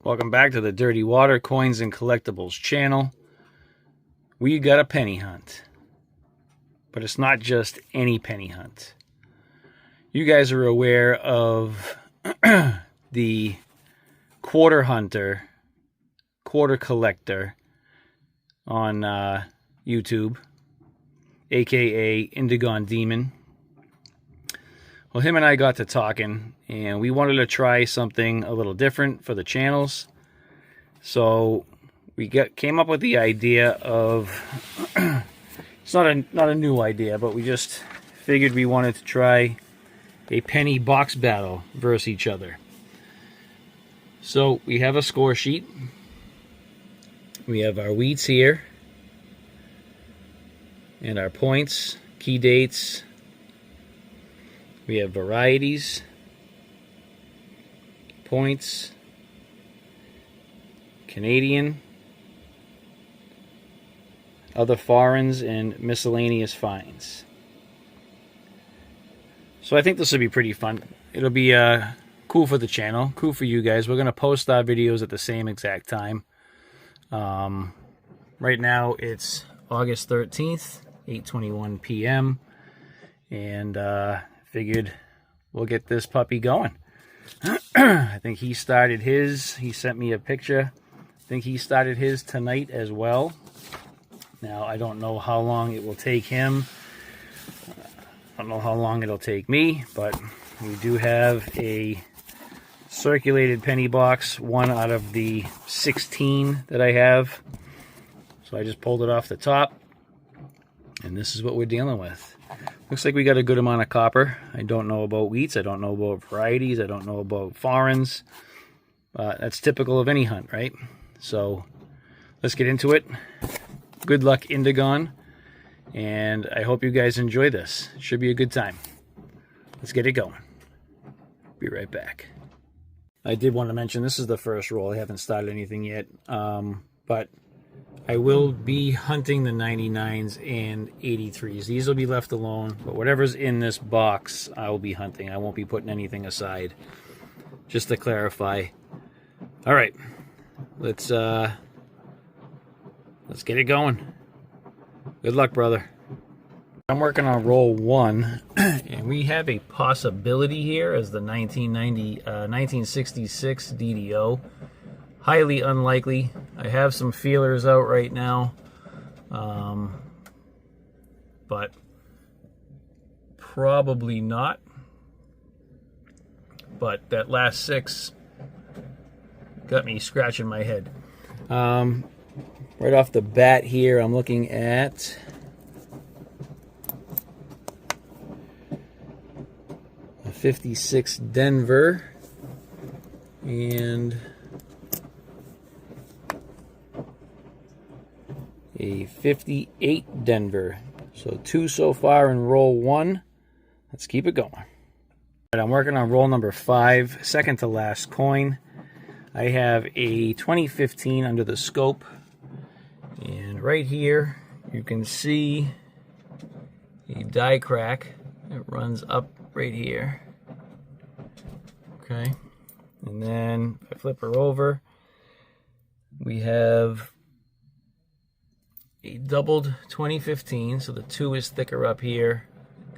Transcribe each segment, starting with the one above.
Welcome back to the Dirty Water Coins and Collectibles channel. We got a penny hunt. But it's not just any penny hunt. You guys are aware of the quarter hunter, quarter collector on YouTube, aka Indigone Demon. Well, him and I got to talking, and we wanted to try something a little different for the channels. So we came up with the idea of it's not a new idea, but we just figured we wanted to try a penny box battle versus each other. So we have a score sheet. We have our wheats here, and our points, key dates. We have varieties, points, Canadian, other foreigns, and miscellaneous finds. So I think this will be pretty fun. It'll be cool for the channel, cool for you guys. We're going to post our videos at the same exact time. Right now it's August 13th, 8:21 p.m. And figured we'll get this puppy going. I think he started his. He sent me a picture. I think he started his tonight as well. Now, I don't know how long it will take him. I don't know how long it'll take me, but we do have a circulated penny box, one out of the 16 that I have. So I just pulled it off the top, and this is what we're dealing with. Looks like we got a good amount of copper. I don't know about wheats. I don't know about varieties. I don't know about foreigns. That's typical of any hunt, right? So let's get into it. Good luck, Indigone. And I hope you guys enjoy this. It should be a good time. Let's get it going. Be right back. I did want to mention this is the first roll. I haven't started anything yet. But I will be hunting the 99s and 83s. These will be left alone, but whatever's in this box, I will be hunting. I won't be putting anything aside, just to clarify. All right, let's get it going. Good luck, brother. I'm working on roll 1, and we have a possibility here as the 1966 DDO. Highly unlikely. I have some feelers out right now, but probably not. But that last 6 got me scratching my head. Right off the bat here, I'm looking at a 56 Denver and a 58 Denver. So 2 so far in roll 1. Let's keep it going. All right, I'm working on roll number 5, second to last coin. I have a 2015 under the scope. And right here, you can see a die crack. It runs up right here. Okay. And then if I flip her over, we have a doubled 2015, so the 2 is thicker up here,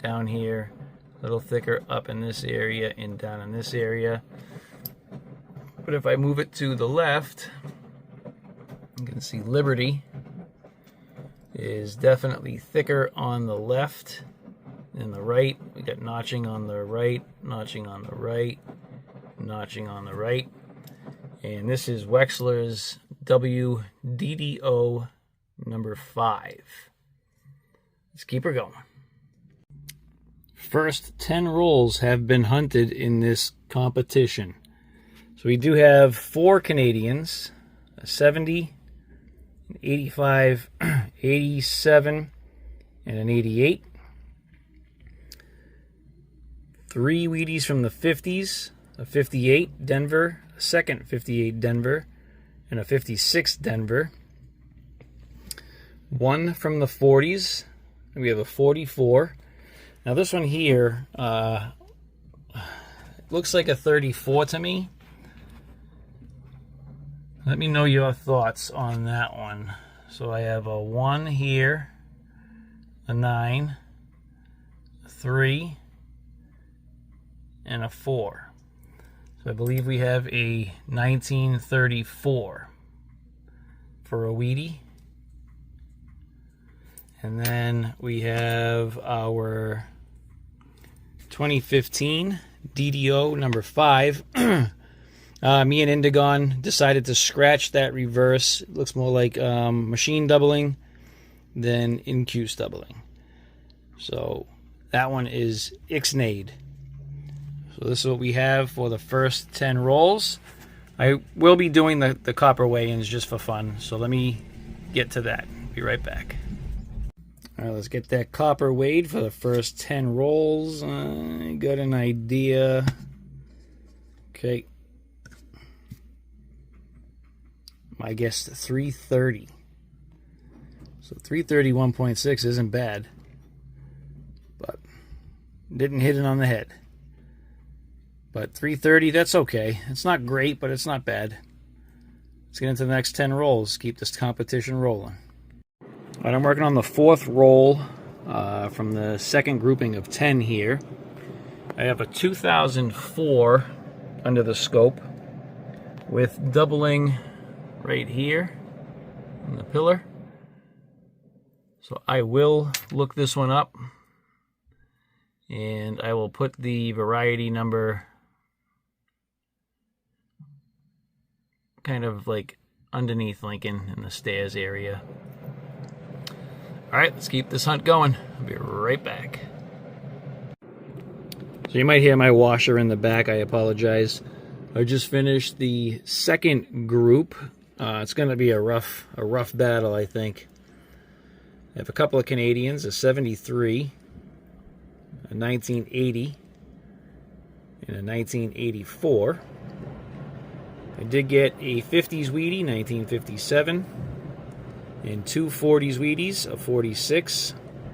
down here, a little thicker up in this area and down in this area. But if I move it to the left, you can see Liberty is definitely thicker on the left than the right. We got notching on the right, notching on the right, notching on the right. And this is Wexler's WDDO number 5. Let's keep her going. First 10 rolls have been hunted in this competition. So we do have 4 Canadians, a 70, an 85, 87, and an 88. 3 Wheaties from the 50s, a 58 Denver, a second 58 Denver, and a 56 Denver. 1 from the 40s, and we have a 44. Now this one here looks like a 34 to me. Let me know your thoughts on that one. So I have a 1 here, a 9, a 3, and a 4. So I believe we have a 1934 for a Wheatie. And then we have our 2015 DDO number 5. Me and Indigone decided to scratch that reverse. It looks more like machine doubling than incuse doubling. So that one is ixnayed. So this is what we have for the first 10 rolls. I will be doing the copper weigh-ins just for fun, so let me get to that. Be right back. All right, let's get that copper weighed for the first 10 rolls. I got an idea. Okay. I guess 330. So 331.6 isn't bad, but didn't hit it on the head. But 330, that's okay. It's not great, but it's not bad. Let's get into the next 10 rolls. Keep this competition rolling. All right, I'm working on the 4th roll from the second grouping of 10 here. I have a 2004 under the scope with doubling right here in the pillar. So I will look this one up, and I will put the variety number kind of like underneath Lincoln in the stairs area. All right, let's keep this hunt going. I'll be right back. So you might hear my washer in the back. I apologize. I just finished the second group. It's going to be a rough battle, I think. I have a couple of Canadians, a 73, a 1980, and a 1984. I did get a 50s Wheatie, 1957, and 2 40s Wheaties, a 46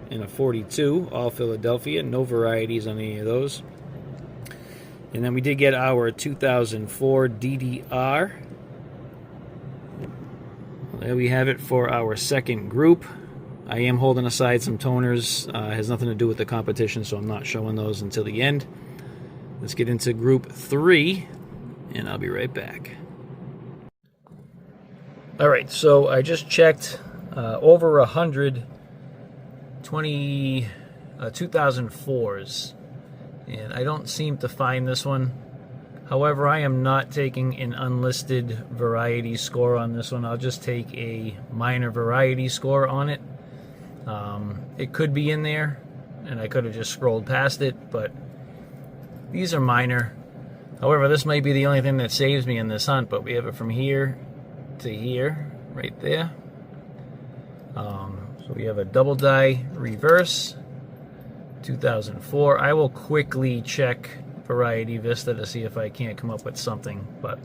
and a 42, all Philadelphia. No varieties on any of those. And then we did get our 2004 DDR. There we have it for our second group. I am holding aside some toners. It has nothing to do with the competition, so I'm not showing those until the end. Let's get into group 3, and I'll be right back. All right, so I just checked over 100 2004s, and I don't seem to find this one. However, I am not taking an unlisted variety score on this one. I'll just take a minor variety score on it. It could be in there, and I could have just scrolled past it, but these are minor. However, this might be the only thing that saves me in this hunt, but we have it from here to here, right there. So we have a double die reverse, 2004. I will quickly check Variety Vista to see if I can't come up with something, but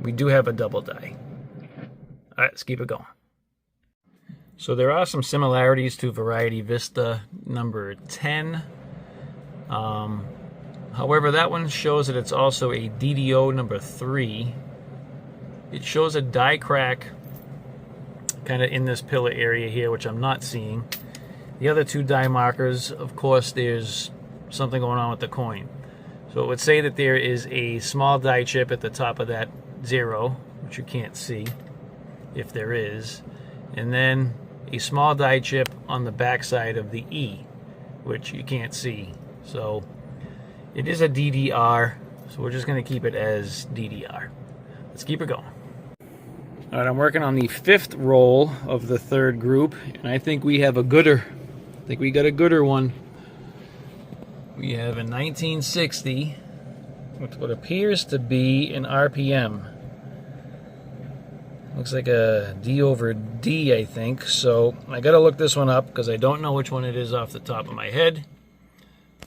we do have a double die. All right, let's keep it going. So there are some similarities to Variety Vista number 10. However, that one shows that it's also a DDO number 3. It shows a die crack kind of in this pillar area here, which I'm not seeing. The other 2 die markers, of course, there's something going on with the coin. So it would say that there is a small die chip at the top of that 0, which you can't see, if there is. And then a small die chip on the back side of the E, which you can't see. So it is a DDR, so we're just going to keep it as DDR. Let's keep it going. All right, I'm working on the 5th roll of the 3rd group, and I think we have a gooder. I think we got a gooder one. We have a 1960 with what appears to be an RPM. Looks like a D over D, I think. So I got to look this one up because I don't know which one it is off the top of my head.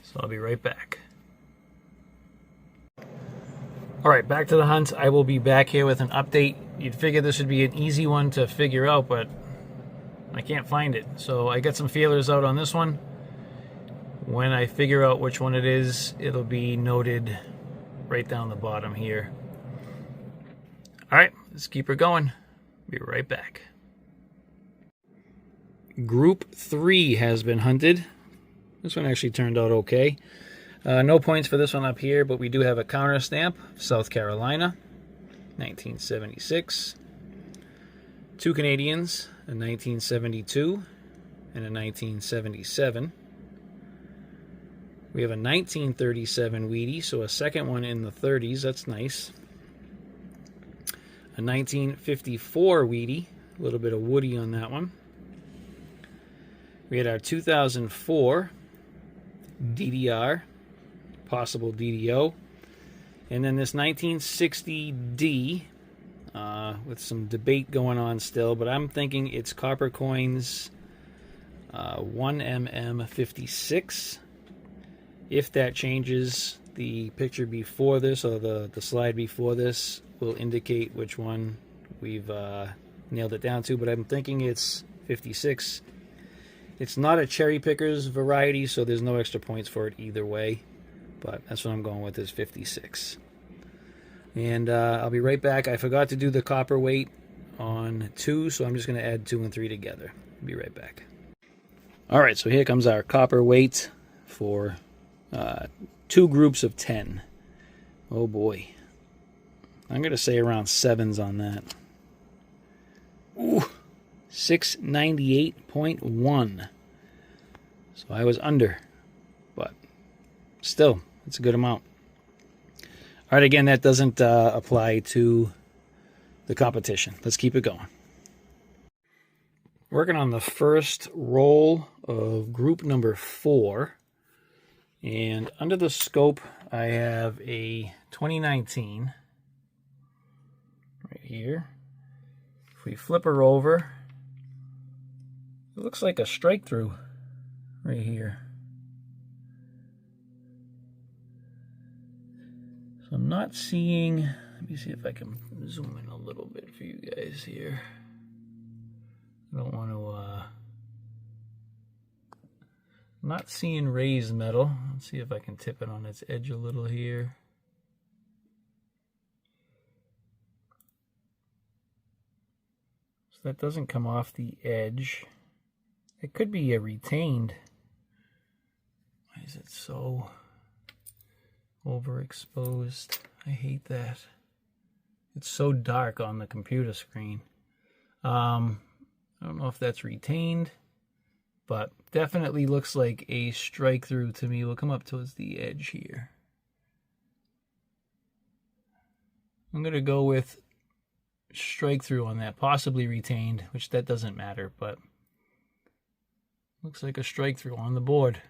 So I'll be right back. All right, back to the hunt. I will be back here with an update. You'd figure this would be an easy one to figure out, but I can't find it. So I got some feelers out on this one. When I figure out which one it is, it'll be noted right down the bottom here. All right, let's keep her going. Be right back. Group 3 has been hunted. This one actually turned out okay. No points for this one up here, but we do have a counter stamp, South Carolina, 1976. 2 Canadians, a 1972 and a 1977. We have a 1937 Wheatie, so a second one in the 30s. That's nice. A 1954 Wheatie, a little bit of woody on that one. We had our 2004 DDR, possible DDO, and then this 1960D with some debate going on still, but I'm thinking it's Copper Coins 1mm56. If that changes, the picture before this or the slide before this will indicate which one we've nailed it down to, but I'm thinking it's 56. It's not a cherry pickers variety, so there's no extra points for it either way, but that's what I'm going with, is 56. And I'll be right back. I forgot to do the copper weight on 2, so I'm just going to add 2 and 3 together. Be right back. All right, so here comes our copper weight for 2 groups of 10. Oh boy. I'm going to say around 7s on that. Ooh, 698.1. So I was under, but still, it's a good amount. All right, again, that doesn't apply to the competition. Let's keep it going. Working on the first roll of group number 4. And under the scope, I have a 2019 right here. If we flip her over, it looks like a strike through right here. So I'm not seeing, let me see if I can zoom in a little bit for you guys here. I don't want to, I'm not seeing raised metal. Let's see if I can tip it on its edge a little here. So that doesn't come off the edge. It could be a retained. Why is it so overexposed? I hate that. It's so dark on the computer screen. I don't know if that's retained, but definitely looks like a strike through to me. We'll come up towards the edge here. I'm going to go with strike through on that, possibly retained, which that doesn't matter, but looks like a strike through on the board.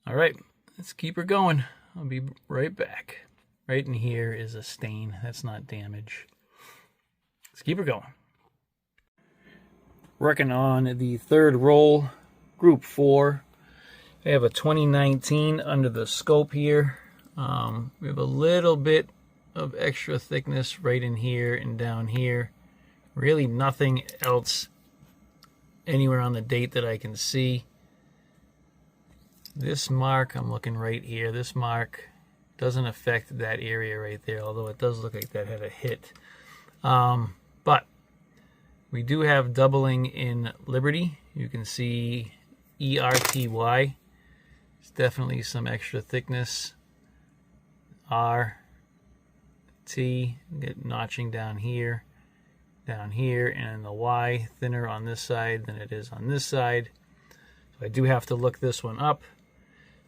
All right, let's keep her going. I'll be right back. Right in here is a stain. That's not damage. Let's keep her going. Working on the third roll, group 4. I have a 2019 under the scope here. We have a little bit of extra thickness right in here and down here. Really nothing else anywhere on the date that I can see. This mark, I'm looking right here, this mark doesn't affect that area right there, although it does look like that had a hit. But we do have doubling in Liberty. You can see ERTY. It's definitely some extra thickness. RT, get notching down here, and the Y thinner on this side than it is on this side. So I do have to look this one up.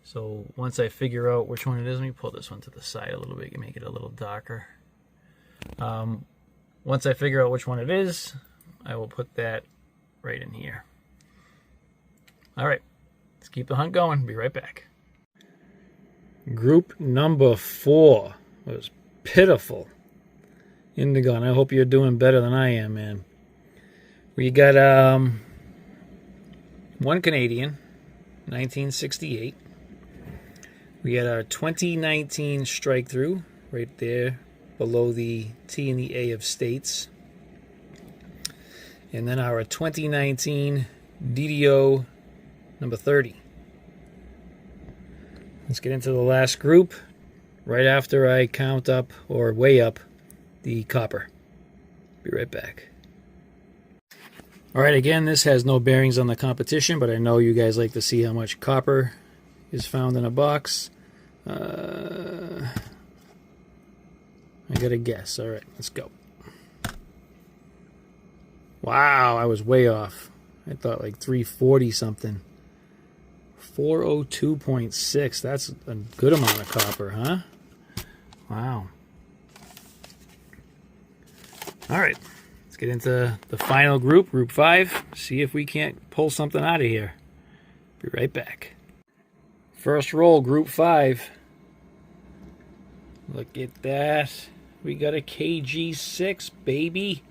So once I figure out which one it is, let me pull this one to the side a little bit and make it a little darker. Once I figure out which one it is, I will put that right in here. All right, let's keep the hunt going. Be right back. Group number 4 was pitiful. Indigone, I hope you're doing better than I am, man. We got 1 Canadian, 1968. We had our 2019 strike through right there below the T and the A of states. And then our 2019 DDO number 30. Let's get into the last group. Right after I count up or weigh up the copper. Be right back. All right, again, this has no bearings on the competition, but I know you guys like to see how much copper is found in a box. I got a guess. All right, let's go. Wow, I was way off. I thought like 340 something. 402.6. That's a good amount of copper, huh? Wow. All right, let's get into the final group, Group 5. See if we can't pull something out of here. Be right back. First roll, Group 5. Look at that. We got a KG6, baby.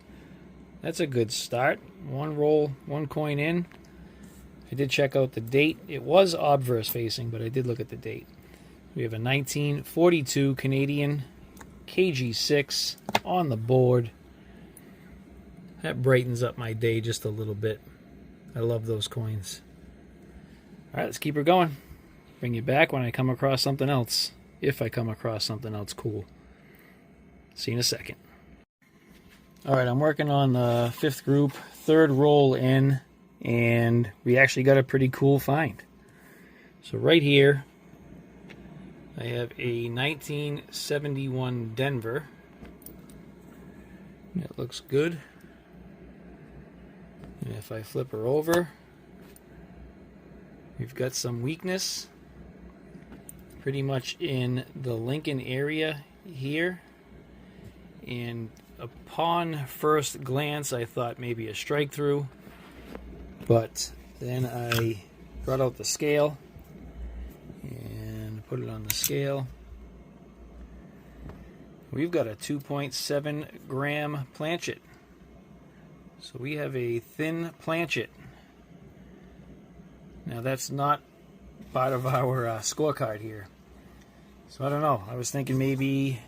That's a good start. One roll, one coin in. I did check out the date. It was obverse facing, but I did look at the date. We have a 1942 Canadian KG6 on the board. That brightens up my day just a little bit. I love those coins. All right, let's keep her going. Bring you back when I come across something else. If I come across something else cool. See you in a second. All right, I'm working on the 5th group, 3rd roll in, and we actually got a pretty cool find. So right here, I have a 1971 Denver. It looks good. And if I flip her over, we've got some weakness pretty much in the Lincoln area here. And upon first glance, I thought maybe a strike through, but then I brought out the scale and put it on the scale. We've got a 2.7 gram planchet. So we have a thin planchet. Now that's not part of our scorecard here. So I don't know. I was thinking maybe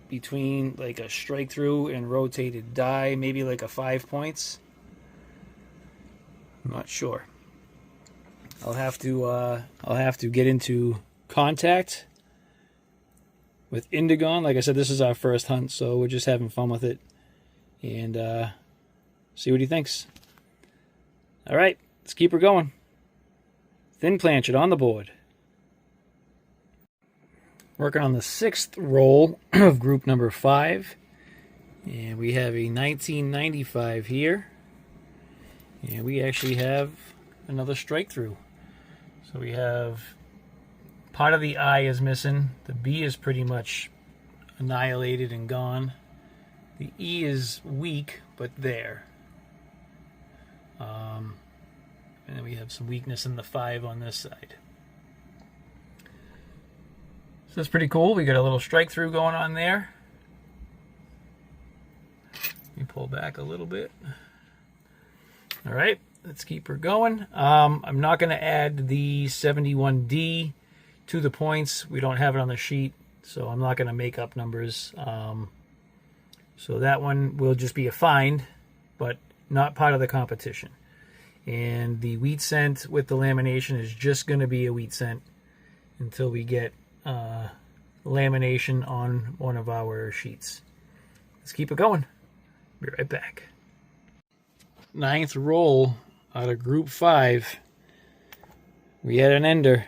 between like a strike through and rotated die, maybe like a 5 points. I'm not sure. I'll have to get into contact with Indigone. Like I said, this is our first hunt, so we're just having fun with it and see what he thinks. All right, let's keep her going. Thin planchet on the board. Working on the 6th roll of group number 5. And we have a 1995 here. And we actually have another strike through. So we have part of the I is missing. The B is pretty much annihilated and gone. The E is weak, but there. And then we have some weakness in the 5 on this side. So that's pretty cool. We got a little strike through going on there. Let me pull back a little bit. All right, let's keep her going. I'm not going to add the 71D to the points. We don't have it on the sheet, so I'm not going to make up numbers. So that one will just be a find, but not part of the competition. And the wheat cent with the lamination is just going to be a wheat cent until we get lamination on one of our sheets. Let's keep it going. Be right back. 9th roll out of group 5. We had an ender.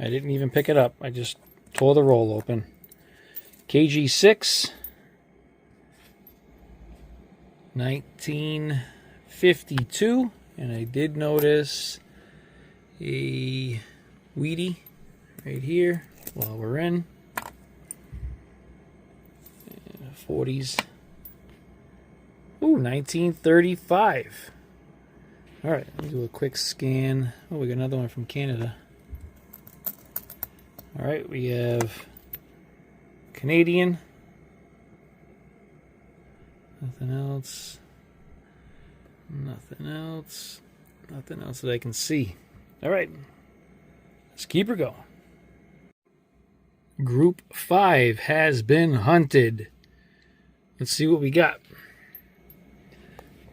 I didn't even pick it up. I just tore the roll open. KG6. 1952. And I did notice a Wheatie right here while we're in. 40s. Ooh, 1935. All right, let me do a quick scan. Oh, we got another one from Canada. All right, we have Canadian. Nothing else. Nothing else. Nothing else that I can see. All right, let's keep her going. Group 5 has been hunted. Let's see what we got.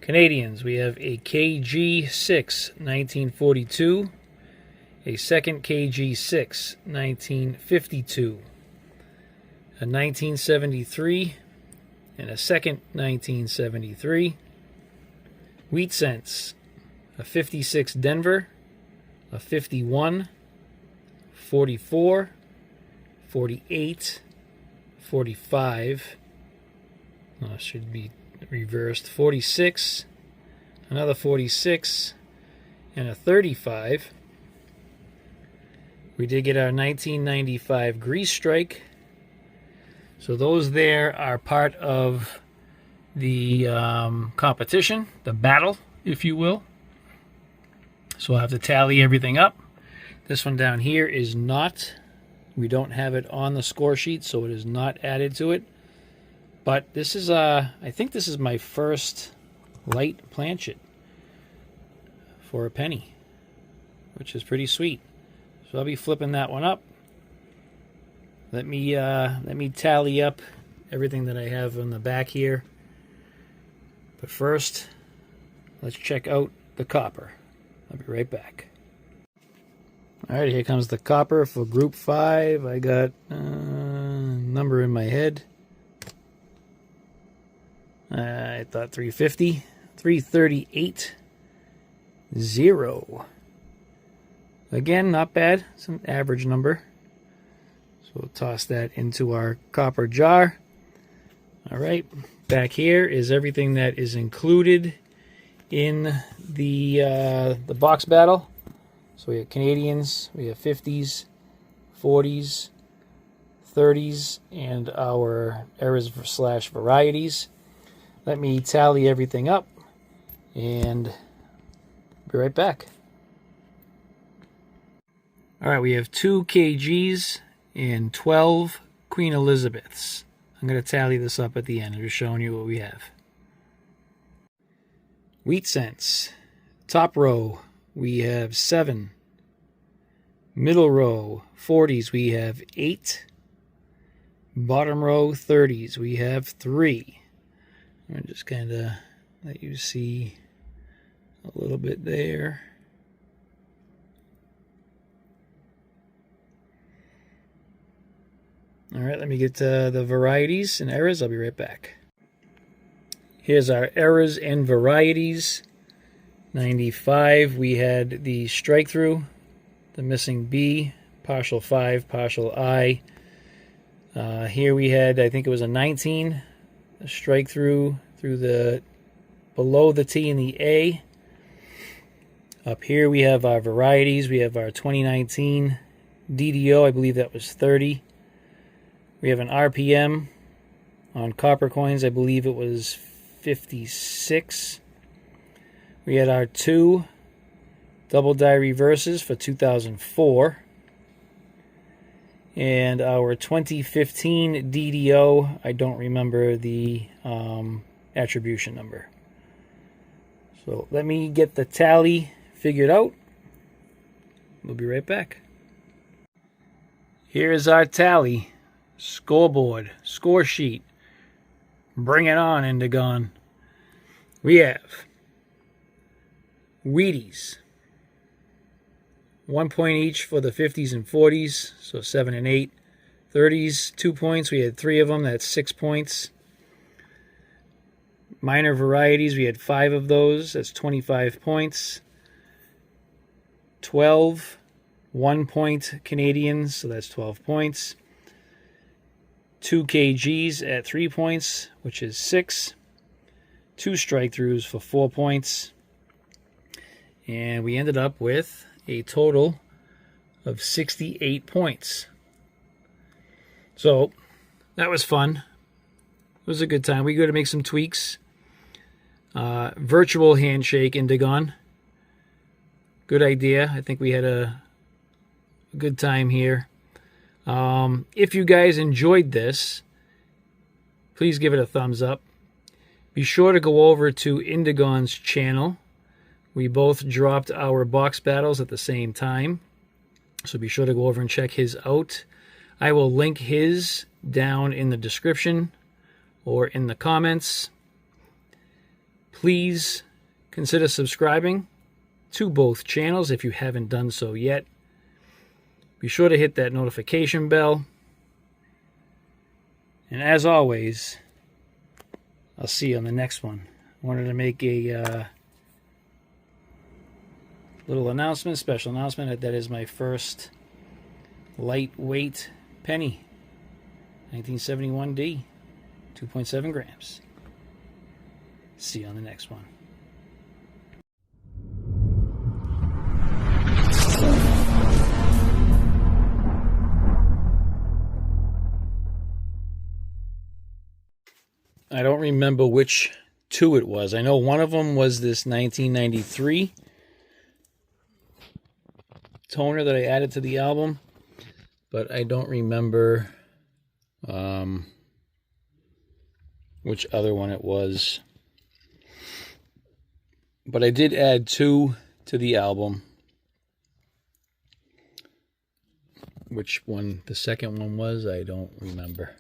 Canadians, we have a KG6 1942, a second KG6 1952, a 1973, and a second 1973. Wheat cents, a 56 Denver, a 51, 44, 48, 45. Should be reversed. 46, another 46, and a 35. We did get our 1995 grease strike. So those there are part of the competition, the battle, if you will. So I'll have to tally everything up. This one down here is not. We don't have it on the score sheet, so it is not added to it. But this is, I think this is my first light planchet for a penny, which is pretty sweet. So I'll be flipping that one up. Let me tally up everything that I have on the back here. But first, let's check out the copper. I'll be right back. All right, here comes the copper for Group 5. I got a number in my head. I thought 350, 338, 0. Again, not bad. It's an average number. So we'll toss that into our copper jar. All right, back here is everything that is included in the box battle. So we have Canadians, we have 50s, 40s, 30s, and our errors / varieties. Let me tally everything up and be right back. All right, we have 2 KGs and 12 Queen Elizabeths. I'm going to tally this up at the end. I'm just showing you what we have. Wheat cents. Top row, we have 7. Middle row, 40s, we have 8. Bottom row, 30s, we have 3. I'm going to just kind of let you see a little bit there. All right, let me get to the varieties and errors. I'll be right back. Here's our errors and varieties. 95, we had the strike through, the missing B, partial 5, partial I. Here we had, I think it was a 19, a strike through the below the T and the A. Up here we have our varieties. We have our 2019 DDO, I believe that was 30. We have an RPM on copper coins, I believe it was 56. We had our 2 double die reverses for 2004. And our 2015 DDO, I don't remember the attribution number. So let me get the tally figured out. We'll be right back. Here is our tally. Scoreboard, score sheet. Bring it on, Indigone. We have Wheaties. 1 point each for the 50s and 40s, so 7 and 8. 30s, 2 points. We had 3 of them. That's 6 points. Minor varieties, we had 5 of those. That's 25 points. 12 1 point Canadians, so that's 12 points. 2 KGs at 3 points, which is 6. 2 strike throughs for 4 points. And we ended up with a total of 68 points. So that was fun. It was a good time. We got to make some tweaks. Virtual handshake, Indigone. Good idea. I think we had a good time here. If you guys enjoyed this, please give it a thumbs up. Be sure to go over to Indigone's channel. We both dropped our box battles at the same time, so be sure to go over and check his out. I will link his down in the description or in the comments. Please consider subscribing to both channels if you haven't done so yet. Be sure to hit that notification bell. And as always, I'll see you on the next one. I wanted to make a little announcement, special announcement, that is my first lightweight penny. 1971D, 2.7 grams. See you on the next one. I don't remember which two it was. I know one of them was this 1993 toner that I added to the album, but I don't remember which other one it was. But I did add two to the album. Which one the second one was, I don't remember,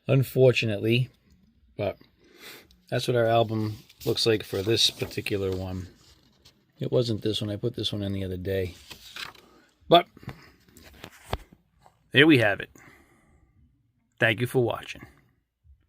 unfortunately. But that's what our album looks like for this particular one. It wasn't this one. I put this one in the other day. But there we have it. Thank you for watching.